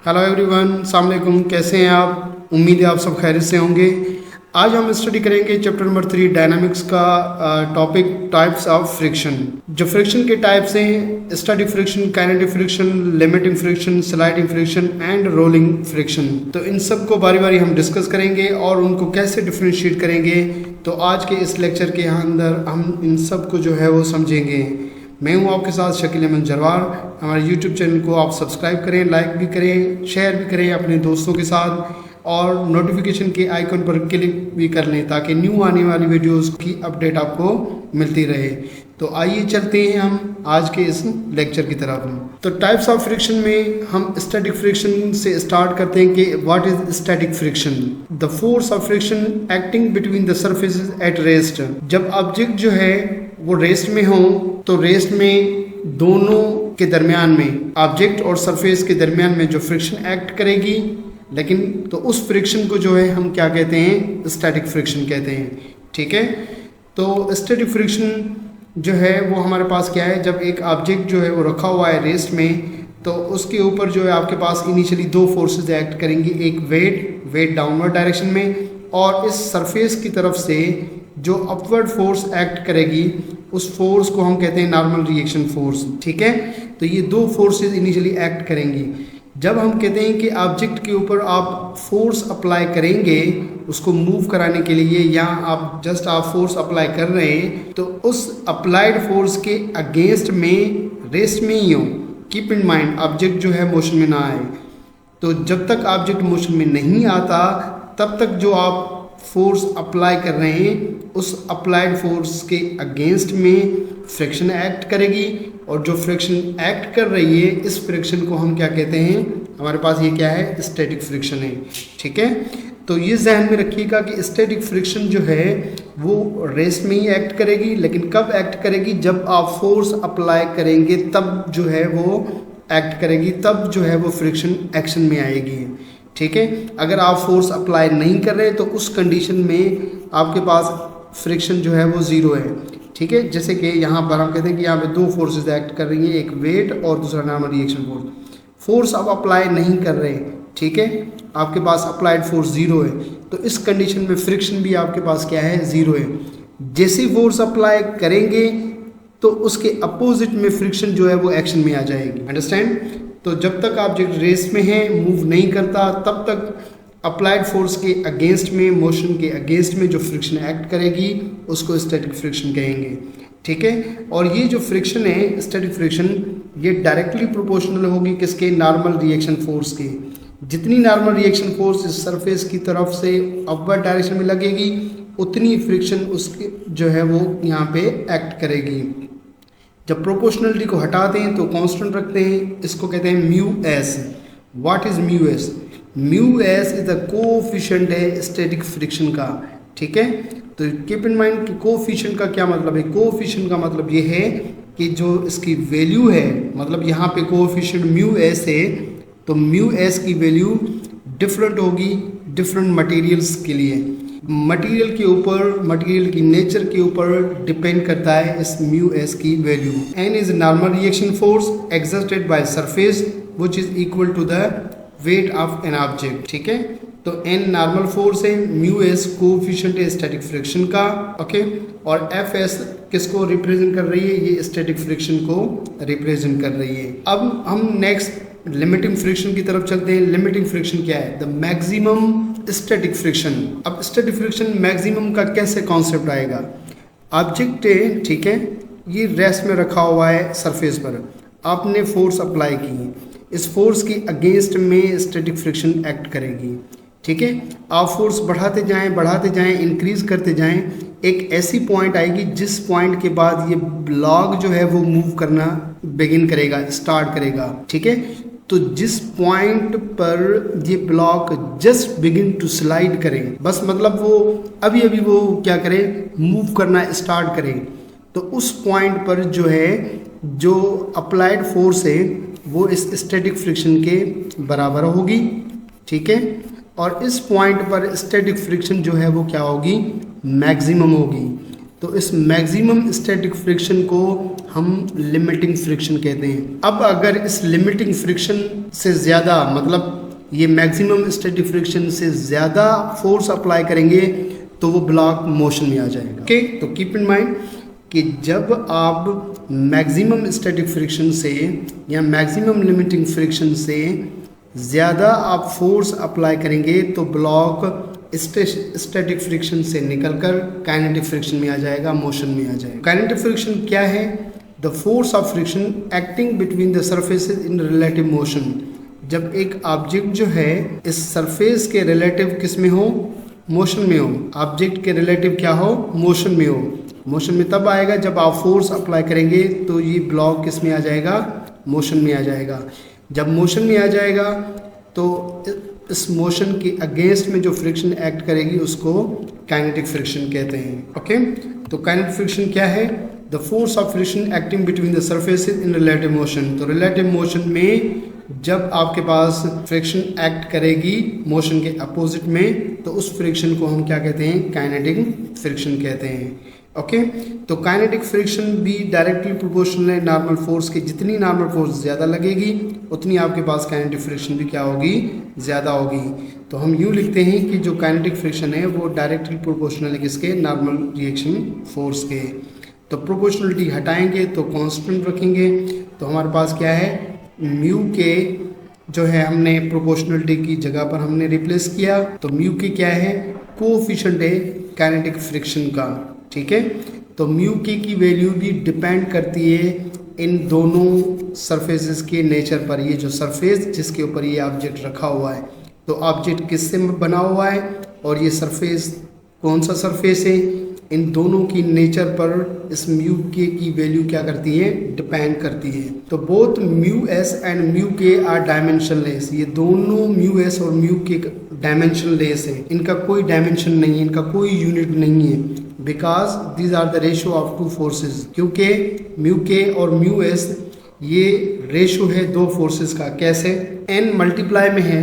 Hello everyone, अस्सलाम वालेकुम। कैसे हैं आप? उम्मीद है आप सब खैरियत से होंगे। आज हम स्टडी करेंगे चैप्टर नंबर 3 डायनामिक्स का टॉपिक टाइप्स ऑफ फ्रिक्शन। जो फ्रिक्शन के टाइप्स हैं, static friction, kinetic friction, limiting friction, sliding friction and rolling friction. तो इन सब को बारी बारी हम डिस्कस करेंगे और उनको कैसे डिफ्रेंशिएट करेंगे। तो आज के इस लेक्चर के अंदर हम इन सब को जो है वो समझेंगे। मैं हूं आपके साथ शकील अहमद जरवार। हमारे यूट्यूब चैनल को आप सब्सक्राइब करें, लाइक भी करें, शेयर भी करें अपने दोस्तों के साथ और नोटिफिकेशन के आइकन पर क्लिक भी कर लें ताकि न्यू आने वाली वीडियोस की अपडेट आपको मिलती रहे। तो आइए चलते हैं हम आज के इस लेक्चर की तरफ। तो टाइप्स ऑफ फ्रिक्शन में हम स्टैटिक फ्रिक्शन से स्टार्ट करते हैं कि what is static friction. The force of friction acting between the surfaces at rest. जब ऑब्जेक्ट जो है वो रेस्ट में हो तो रेस्ट में दोनों के दरमियान में, ऑब्जेक्ट और सरफेस के दरमियान में जो फ्रिक्शन एक्ट करेगी, लेकिन तो उस फ्रिक्शन को जो है हम क्या कहते हैं? स्टैटिक फ्रिक्शन कहते हैं। ठीक है, तो स्टैटिक फ्रिक्शन जो है वो हमारे पास क्या है? जब एक ऑब्जेक्ट जो है वो रखा हुआ है रेस्ट में तो उसके ऊपर जो है आपके पास इनिशियली दो फोर्सेस एक्ट करेंगी, एक वेट डाउनवर्ड डायरेक्शन में, और इस सरफेस की तरफ से जो अपवर्ड फोर्स एक्ट करेगी उस फोर्स को हम कहते हैं नॉर्मल रिएक्शन फोर्स। ठीक है, तो ये दो फोर्सेस इनिशियली एक्ट करेंगी। जब हम कहते हैं कि ऑब्जेक्ट के ऊपर आप फोर्स अप्लाई करेंगे उसको मूव कराने के लिए, या आप जस्ट फोर्स अप्लाई कर रहे हैं, तो उस अप्लाइड फोर्स के अगेंस्ट में रेस्ट में ही हो। कीप इन माइंड ऑब्जेक्ट जो है मोशन में ना आए। तो जब तक ऑब्जेक्ट मोशन में नहीं आता तब तक जो आप फोर्स अप्लाई कर रहे हैं उस अप्लाइड फोर्स के अगेंस्ट में फ्रिक्शन एक्ट करेगी, और जो फ्रिक्शन एक्ट कर रही है इस फ्रिक्शन को हम क्या कहते हैं? हमारे पास ये क्या है? स्टैटिक फ्रिक्शन है। ठीक है, तो ये जहन में रखिएगा कि स्टैटिक फ्रिक्शन जो है वो रेस्ट में ही एक्ट करेगी, लेकिन कब एक्ट करेगी? जब आप फोर्स अप्लाई करेंगे तब जो है वो एक्ट करेगी, तब जो है वो फ्रिक्शन एक्शन में आएगी। ठीक है, अगर आप फोर्स अप्लाई नहीं कर रहे तो उस कंडीशन में आपके पास फ्रिक्शन जो है वो ज़ीरो है। ठीक है, जैसे कि यहाँ पर हम कहते हैं कि यहाँ पे दो फोर्सेस एक्ट कर रही हैं, एक वेट और दूसरा नॉर्मल रिएक्शन फोर्स। फोर्स आप अप्लाई नहीं कर रहे, ठीक है, आपके पास अप्लाइड फोर्स ज़ीरो है, तो इस कंडीशन में फ्रिक्शन भी आपके पास क्या है? ज़ीरो है। जैसे फोर्स अप्लाई करेंगे तो उसके अपोजिट में फ्रिक्शन जो है वो एक्शन में आ जाएगी। अंडरस्टैंड? तो जब तक ऑब्जेक्ट रेस्ट में है, मूव नहीं करता, तब तक अप्लाइड फोर्स के अगेंस्ट में, मोशन के अगेंस्ट में जो फ्रिक्शन एक्ट करेगी उसको स्टैटिक फ्रिक्शन कहेंगे। ठीक है, और ये जो फ्रिक्शन है स्टैटिक फ्रिक्शन, ये डायरेक्टली प्रोपोर्शनल होगी किसके? नॉर्मल रिएक्शन फोर्स के। जितनी नॉर्मल रिएक्शन फोर्स इस सरफेस की तरफ से अपवर्ड डायरेक्शन में लगेगी उतनी फ्रिक्शन उसके जो है वो यहाँ पे एक्ट करेगी। जब प्रोपोर्शनलिटी को हटाते हैं तो कांस्टेंट रखते हैं, इसको कहते हैं mu S. What is mu S? Mu S is the coefficient है स्टैटिक फ्रिक्शन का। ठीक है, तो कीप इन माइंड कि कोएफिशिएंट का क्या मतलब है? कोएफिशिएंट का मतलब ये है कि जो इसकी वैल्यू है, मतलब यहाँ पे कोएफिशिएंट म्यू एस है, तो म्यू एस की वैल्यू डिफरेंट होगी डिफरेंट मटेरियल्स के लिए। मटेरियल के ऊपर, मटेरियल की नेचर के ऊपर डिपेंड करता है इस म्यू एस की value. N is normal reaction force exerted by surface which is equal to the weight of an object. ठीक है, तो एन नॉर्मल फोर्स है, म्यू एस कोएफिशिएंट है स्टैटिक फ्रिक्शन का। ओके, और एफ एस किसको represent कर रही है? ये स्टैटिक फ्रिक्शन को रिप्रेजेंट कर रही है। अब हम नेक्स्ट लिमिटिंग फ्रिक्शन की तरफ चलते हैं। लिमिटिंग फ्रिक्शन क्या है? The maximum static friction. अब स्टैटिक फ्रिक्शन मैक्सिमम का कैसे कॉन्सेप्ट आएगा? ऑब्जेक्ट है, ठीक है, ये रेस्ट में रखा हुआ है सरफेस पर, आपने फोर्स अप्लाई की, इस फोर्स की अगेंस्ट में स्टैटिक फ्रिक्शन एक्ट करेगी। ठीक है, आप फोर्स बढ़ाते जाएं, इंक्रीज करते जाएं, एक ऐसी पॉइंट आएगी जिस पॉइंट के बाद ये ब्लॉक जो है वो मूव करना बिगिन करेगा, स्टार्ट करेगा। ठीक है, तो जिस पॉइंट पर ये block just begin to slide करें, बस मतलब वो अभी वो क्या करें? मूव करना स्टार्ट करें, तो उस पॉइंट पर जो है जो अप्लाइड फोर्स है वो इस स्टैटिक फ्रिक्शन के बराबर होगी। ठीक है, और इस पॉइंट पर स्टैटिक फ्रिक्शन जो है वो क्या होगी? मैक्सिमम होगी। तो इस मैक्सिमम स्टैटिक फ्रिक्शन को हम लिमिटिंग फ्रिक्शन कहते हैं। अब अगर इस लिमिटिंग फ्रिक्शन से ज़्यादा, मतलब ये मैक्सिमम स्टैटिक फ्रिक्शन से ज़्यादा फोर्स अप्लाई करेंगे तो वो ब्लॉक मोशन में आ जाएगा। ओके, तो कीप इन माइंड कि जब आप मैक्सिमम स्टैटिक फ्रिक्शन से या मैक्सिमम लिमिटिंग फ्रिक्शन से ज़्यादा आप फोर्स अप्लाई करेंगे तो ब्लॉक स्टैटिक फ्रिक्शन से निकलकर काइनेटिक फ्रिक्शन में आ जाएगा, मोशन में आ जाएगा। काइनेटिक फ्रिक्शन क्या है? The force of friction acting between the surfaces in relative motion. जब एक ऑब्जेक्ट जो है इस सरफेस के रिलेटिव किस में हो? मोशन में हो। ऑब्जेक्ट के रिलेटिव क्या हो? मोशन में हो। मोशन में तब आएगा जब आप फोर्स अप्लाई करेंगे तो ये ब्लॉक किस में आ जाएगा? मोशन में आ जाएगा। जब मोशन में आ जाएगा तो इस मोशन के अगेंस्ट में जो फ्रिक्शन एक्ट करेगी उसको काइनेटिक फ्रिक्शन कहते हैं। ओके, तो काइनेटिक फ्रिक्शन क्या है? The force of friction acting between the surfaces in relative motion. तो रिलेटिव मोशन में जब आपके पास फ्रिक्शन एक्ट करेगी मोशन के अपोजिट में तो उस फ्रिक्शन को हम क्या कहते हैं? काइनेटिक फ्रिक्शन कहते हैं। ओके, तो काइनेटिक फ्रिक्शन भी डायरेक्टली प्रोपोर्शनल है नॉर्मल फोर्स के। जितनी नॉर्मल फोर्स ज़्यादा लगेगी उतनी आपके पास काइनेटिक फ्रिक्शन भी क्या होगी? ज़्यादा होगी। तो हम यूँ लिखते हैं कि जो काइनेटिक फ्रिक्शन है वो डायरेक्टली प्रोपोर्शनल है किसके? नॉर्मल रिएक्शन फोर्स के। तो प्रोपोर्शनलिटी हटाएंगे तो कांस्टेंट रखेंगे तो हमारे पास क्या है? म्यू के जो है हमने प्रोपोर्शनलिटी की जगह पर हमने रिप्लेस किया तो म्यू के क्या है? कोएफिशिएंट है काइनेटिक फ्रिक्शन का। ठीक है, तो म्यू के की वैल्यू भी डिपेंड करती है इन दोनों सरफेसेस के नेचर पर। ये जो सरफेस जिसके ऊपर ये ऑब्जेक्ट रखा हुआ है तो ऑब्जेक्ट किससे बना हुआ है और ये सरफेस कौन सा सरफेस है, इन दोनों की नेचर पर इस म्यू के की वैल्यू क्या करती है? डिपेंड करती है। तो both mu S and mu के आर डायमेंशनलेस। ये दोनों म्यू एस और म्यू के डायमेंशनलेस है। इनका कोई डायमेंशन नहीं है, इनका कोई यूनिट नहीं है। Because these are the ratio of two forces. क्योंकि म्यू के और म्यू एस ये रेशियो है दो फोर्सेस का। कैसे? एन मल्टीप्लाई में है,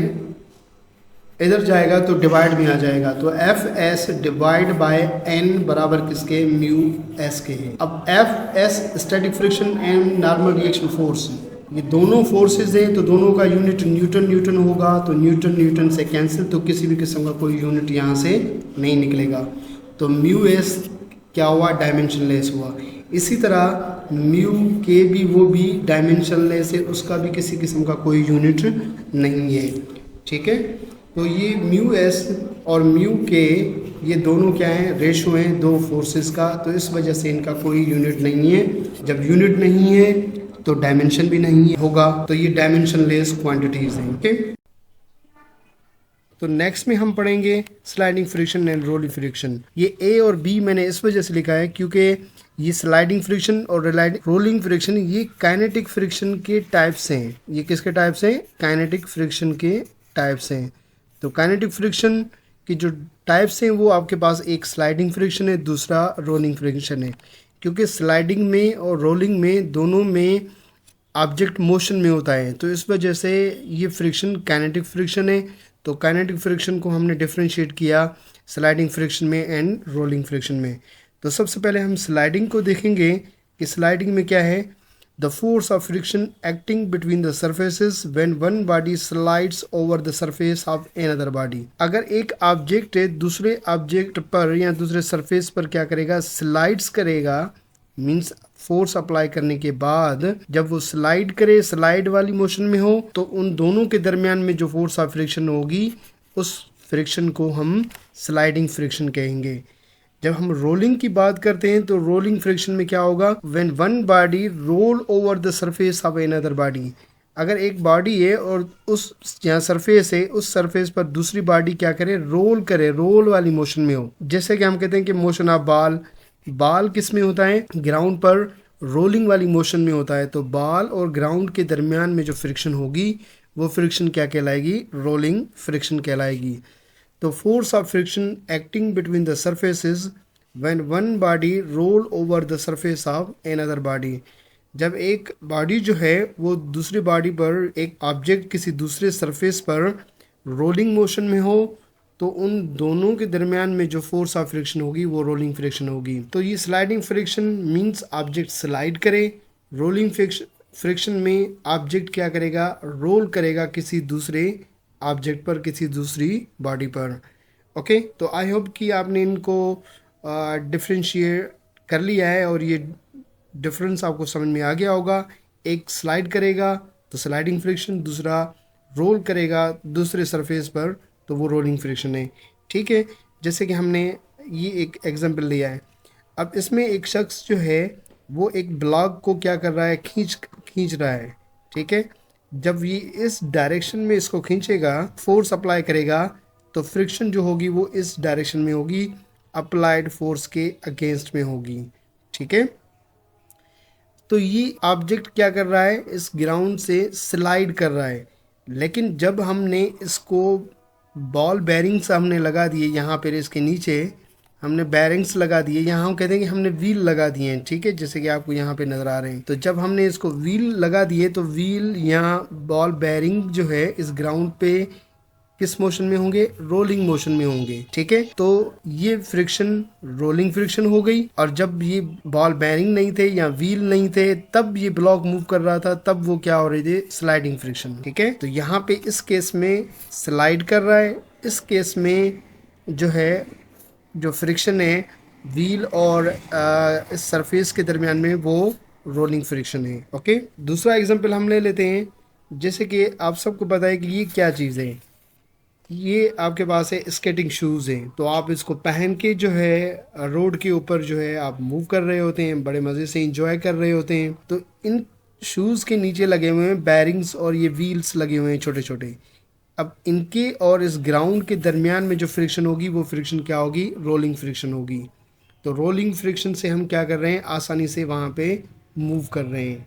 इधर जाएगा तो डिवाइड में आ जाएगा। तो F S divide by N बराबर किसके? म्यू एस के है। अब F S static friction and normal reaction force, ये दोनों फोर्सेस हैं तो दोनों का यूनिट न्यूटन न्यूटन होगा। तो न्यूटन न्यूटन से कैंसिल, तो किसी भी किस्म का कोई यूनिट यहाँ से नहीं निकलेगा। तो म्यू एस क्या हुआ? डायमेंशनलेस हुआ। इसी तरह म्यू के भी वो भी डायमेंशनलेस है, उसका भी किसी किस्म का कोई यूनिट नहीं है। ठीक है, तो ये म्यू एस और म्यू के ये दोनों क्या हैं? रेशो हैं दो फोर्सेस का। तो इस वजह से इनका कोई यूनिट नहीं है। जब यूनिट नहीं है तो डायमेंशन भी नहीं होगा। तो ये डायमेंशनलेस क्वांटिटीज हैं। ओके, तो नेक्स्ट में हम पढ़ेंगे sliding friction and rolling friction. ये ए और बी मैंने इस वजह से लिखा है क्योंकि ये स्लाइडिंग फ्रिक्शन और रोलिंग फ्रिक्शन ये काइनेटिक फ्रिक्शन के टाइप्स हैं। ये किसके टाइप्स हैं? काइनेटिक फ्रिक्शन के टाइप्स हैं। तो काइनेटिक फ्रिक्शन की जो टाइप्स हैं वो आपके पास एक स्लाइडिंग फ्रिक्शन है, दूसरा रोलिंग फ्रिक्शन है। क्योंकि स्लाइडिंग में और रोलिंग में दोनों में ऑब्जेक्ट मोशन में होता है तो इस वजह से ये फ्रिक्शन काइनेटिक फ्रिक्शन है। तो काइनेटिक फ्रिक्शन को हमने डिफरेंशिएट किया स्लाइडिंग फ्रिक्शन में एंड रोलिंग फ्रिक्शन में। तो सबसे पहले हम स्लाइडिंग को देखेंगे कि स्लाइडिंग में क्या है? The force of friction acting between the surfaces when one body slides over the surface of another body. अगर एक ऑब्जेक्ट दूसरे ऑब्जेक्ट पर या दूसरे सरफेस पर क्या करेगा? स्लाइड्स करेगा। मीन्स फोर्स अप्लाई करने के बाद जब वो स्लाइड करे, स्लाइड वाली मोशन में हो, तो उन दोनों के दरमियान में जो फोर्स ऑफ फ्रिक्शन होगी उस फ्रिक्शन को हम स्लाइडिंग फ्रिक्शन कहेंगे। जब हम रोलिंग की बात करते हैं तो रोलिंग फ्रिक्शन में क्या होगा? When one body roll over the surface of another body. अगर एक बॉडी है और उस जहाँ सरफेस है उस सरफेस पर दूसरी बॉडी क्या करे? रोल करे, रोल वाली मोशन में हो। जैसे कि हम कहते हैं कि मोशन ऑफ बॉल, बॉल किस में होता है? ग्राउंड पर रोलिंग वाली मोशन में होता है। तो बॉल और ग्राउंड के दरमियान में जो फ्रिक्शन होगी वो फ्रिक्शन क्या कहलाएगी? रोलिंग फ्रिक्शन कहलाएगी। तो force of friction acting between the surfaces when one body roll over the surface of another body. जब एक बॉडी जो है वो दूसरी बॉडी पर, एक ऑब्जेक्ट किसी दूसरे सरफेस पर रोलिंग मोशन में हो तो उन दोनों के दरमियान में जो फोर्स ऑफ फ्रिक्शन होगी वो रोलिंग फ्रिक्शन होगी। तो ये sliding friction means object slide करे, रोलिंग फ्रिक्शन में ऑब्जेक्ट क्या करेगा, रोल करेगा किसी दूसरे ऑब्जेक्ट पर, किसी दूसरी बॉडी पर। ओके, तो आई होप कि आपने इनको डिफ्रेंशिएट कर लिया है और ये डिफरेंस आपको समझ में आ गया होगा। एक स्लाइड करेगा तो स्लाइडिंग फ्रिक्शन, दूसरा रोल करेगा दूसरे सरफेस पर तो वो रोलिंग फ्रिक्शन है। ठीक है, जैसे कि हमने ये एक एग्जांपल लिया है। अब इसमें एक शख्स जो है वो एक ब्लॉक को क्या कर रहा है, खींच रहा है। ठीक है, जब ये इस डायरेक्शन में इसको खींचेगा, फोर्स अप्लाई करेगा, तो फ्रिक्शन जो होगी वो इस डायरेक्शन में होगी, अप्लाइड फोर्स के अगेंस्ट में होगी। ठीक है, तो ये ऑब्जेक्ट क्या कर रहा है, इस ग्राउंड से स्लाइड कर रहा है। लेकिन जब हमने इसको बॉल बेरिंग्स हमने लगा दिए, यहाँ पर इसके नीचे हमने बेरिंग्स लगा दिए, यहाँ हम कहते हैं कि हमने व्हील लगा दिए हैं। ठीक है, जैसे कि आपको यहाँ पे नजर आ रहे हैं। तो जब हमने इसको व्हील लगा दिए तो व्हील यहाँ बॉल बेरिंग जो है इस ग्राउंड पे किस मोशन में होंगे, रोलिंग मोशन में होंगे। ठीक है, तो ये फ्रिक्शन रोलिंग फ्रिक्शन हो गई। और जब ये बॉल बेरिंग नहीं थे या व्हील नहीं थे, तब ये ब्लॉक मूव कर रहा था, तब वो क्या हो रही थी, स्लाइडिंग फ्रिक्शन। ठीक है, तो यहाँ पे इस केस में स्लाइड कर रहा है, इस केस में जो है जो फ्रिक्शन है व्हील और इस सरफेस के दरमियान में वो रोलिंग फ्रिक्शन है। ओके, दूसरा एग्जांपल हम ले लेते हैं। जैसे कि आप सबको पता है कि ये क्या चीज़ है, ये आपके पास है स्केटिंग शूज़ हैं। तो आप इसको पहन के जो है रोड के ऊपर जो है आप मूव कर रहे होते हैं, बड़े मज़े से इंजॉय कर रहे होते हैं। तो इन शूज़ के नीचे लगे हुए हैं बैरिंग्स और ये व्हील्स लगे हुए हैं छोटे छोटे। अब इनके और इस ग्राउंड के दरमियान में जो फ्रिक्शन होगी वो फ्रिक्शन क्या होगी, रोलिंग फ्रिक्शन होगी। तो रोलिंग फ्रिक्शन से हम क्या कर रहे हैं, आसानी से वहाँ पे मूव कर रहे हैं।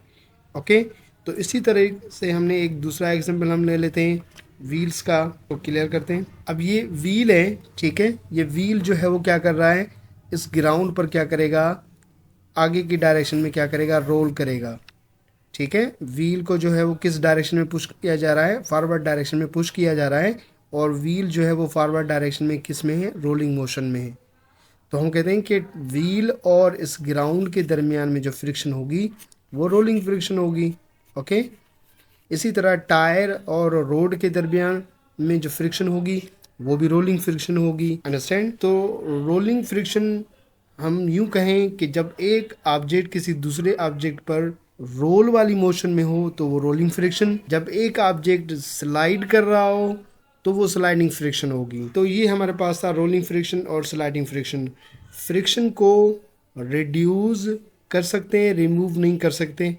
ओके, तो इसी तरह से हमने एक दूसरा एग्जांपल हम ले लेते हैं व्हील्स का, तो क्लियर करते हैं। अब ये व्हील है, ठीक है, ये व्हील जो है वो क्या कर रहा है, इस ग्राउंड पर क्या करेगा, आगे की डायरेक्शन में क्या करेगा, रोल करेगा। ठीक है, व्हील को जो है वो किस डायरेक्शन में पुश किया जा रहा है, फॉरवर्ड डायरेक्शन में पुश किया जा रहा है। और व्हील जो है वो फॉरवर्ड डायरेक्शन में किस में है, रोलिंग मोशन में है। तो हम कहते हैं कि व्हील और इस ग्राउंड के दरमियान में जो फ्रिक्शन होगी वो रोलिंग फ्रिक्शन होगी। ओके, इसी तरह टायर और रोड के दरमियान में जो फ्रिक्शन होगी वो भी रोलिंग फ्रिक्शन होगी। अंडरस्टैंड? तो रोलिंग फ्रिक्शन हम यूं कहें कि जब एक ऑब्जेक्ट किसी दूसरे ऑब्जेक्ट पर रोल वाली मोशन में हो तो वो रोलिंग फ्रिक्शन, जब एक ऑब्जेक्ट स्लाइड कर रहा हो तो वो स्लाइडिंग फ्रिक्शन होगी। तो ये हमारे पास था रोलिंग फ्रिक्शन और स्लाइडिंग फ्रिक्शन। फ्रिक्शन को रिड्यूस कर सकते हैं, रिमूव नहीं कर सकते।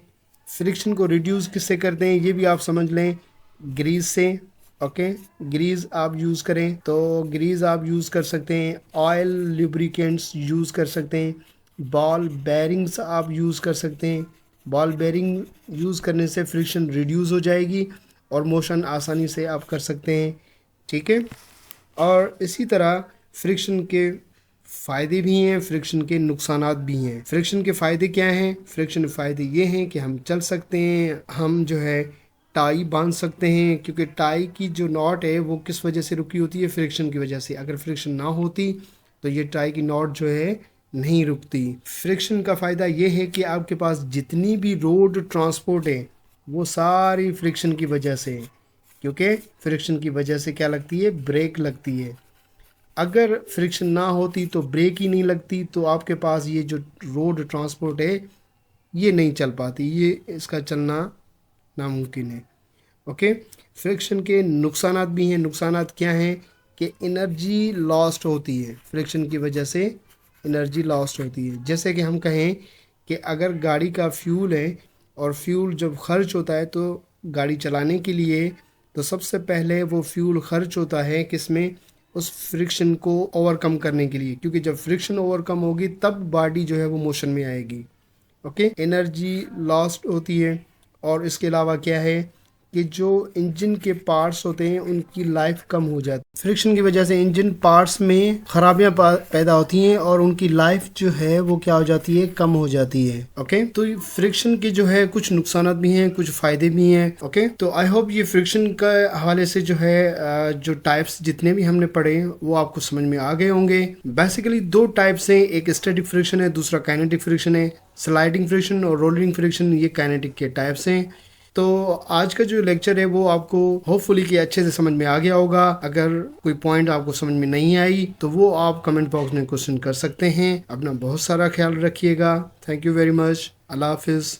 फ्रिक्शन को रिड्यूस किससे करते हैं ये भी आप समझ लें, ग्रीस से। ओके, ग्रीस आप यूज़ करें तो ग्रीस आप यूज़ कर सकते हैं, ऑयल लुब्रिकेंट्स यूज़ कर सकते हैं, बॉल बेरिंग्स आप यूज़ कर सकते हैं। बॉल बेरिंग यूज़ करने से फ्रिक्शन रिड्यूस हो जाएगी और मोशन आसानी से आप कर सकते हैं। ठीक है, और इसी तरह फ्रिक्शन के फ़ायदे भी हैं, फ्रिक्शन के नुकसानात भी हैं। फ्रिक्शन के फ़ायदे क्या हैं? फ्रिक्शन के फ़ायदे ये हैं कि हम चल सकते हैं, हम जो है टाई बांध सकते हैं, क्योंकि टाई की जो नॉट है वो किस वजह से रुकी होती है, फ्रिक्शन की वजह से। अगर फ्रिक्शन ना होती तो ये टाई की नॉट जो है नहीं रुकती। फ्रिक्शन का फ़ायदा ये है कि आपके पास जितनी भी रोड ट्रांसपोर्ट है वो सारी फ्रिक्शन की वजह से है, क्योंकि फ्रिक्शन की वजह से क्या लगती है, ब्रेक लगती है। अगर फ्रिक्शन ना होती तो ब्रेक ही नहीं लगती, तो आपके पास ये जो रोड ट्रांसपोर्ट है ये नहीं चल पाती, ये इसका चलना नामुमकिन है। ओके, फ्रिक्शन के नुकसानात भी हैं। नुकसानात क्या हैं कि एनर्जी लॉस्ट होती है, फ्रिक्शन की वजह से एनर्जी लॉस्ट होती है। जैसे कि हम कहें कि अगर गाड़ी का फ्यूल है और फ्यूल जब खर्च होता है तो गाड़ी चलाने के लिए, तो सबसे पहले वो फ्यूल खर्च होता है किसमें, उस फ्रिक्शन को ओवरकम करने के लिए, क्योंकि जब फ्रिक्शन ओवरकम होगी तब बॉडी जो है वो मोशन में आएगी। ओके, एनर्जी लॉस्ट होती है। और इसके अलावा क्या है, कि जो इंजन के पार्ट्स होते हैं उनकी लाइफ कम हो जाती है। फ्रिक्शन की वजह से इंजन पार्ट्स में खराबियां पैदा होती हैं और उनकी लाइफ जो है वो क्या हो जाती है, कम हो जाती है। ओके, तो फ्रिक्शन के जो है कुछ नुकसान भी हैं, कुछ फायदे भी हैं। ओके, तो आई होप ये फ्रिक्शन का हवाले से जो है जो टाइप्स जितने भी हमने पढ़े वो आपको समझ में आ गए होंगे। बेसिकली दो टाइप्स हैं, एक स्टैटिक फ्रिक्शन है, दूसरा काइनेटिक फ्रिक्शन है। स्लाइडिंग फ्रिक्शन और रोलिंग फ्रिक्शन ये काइनेटिक के टाइप्स हैं। तो आज का जो लेक्चर है वो आपको होपफुली कि अच्छे से समझ में आ गया होगा। अगर कोई पॉइंट आपको समझ में नहीं आई तो वो आप कमेंट बॉक्स में क्वेश्चन कर सकते हैं। अपना बहुत सारा ख्याल रखिएगा। Thank you very much. अल्लाह हाफिज़।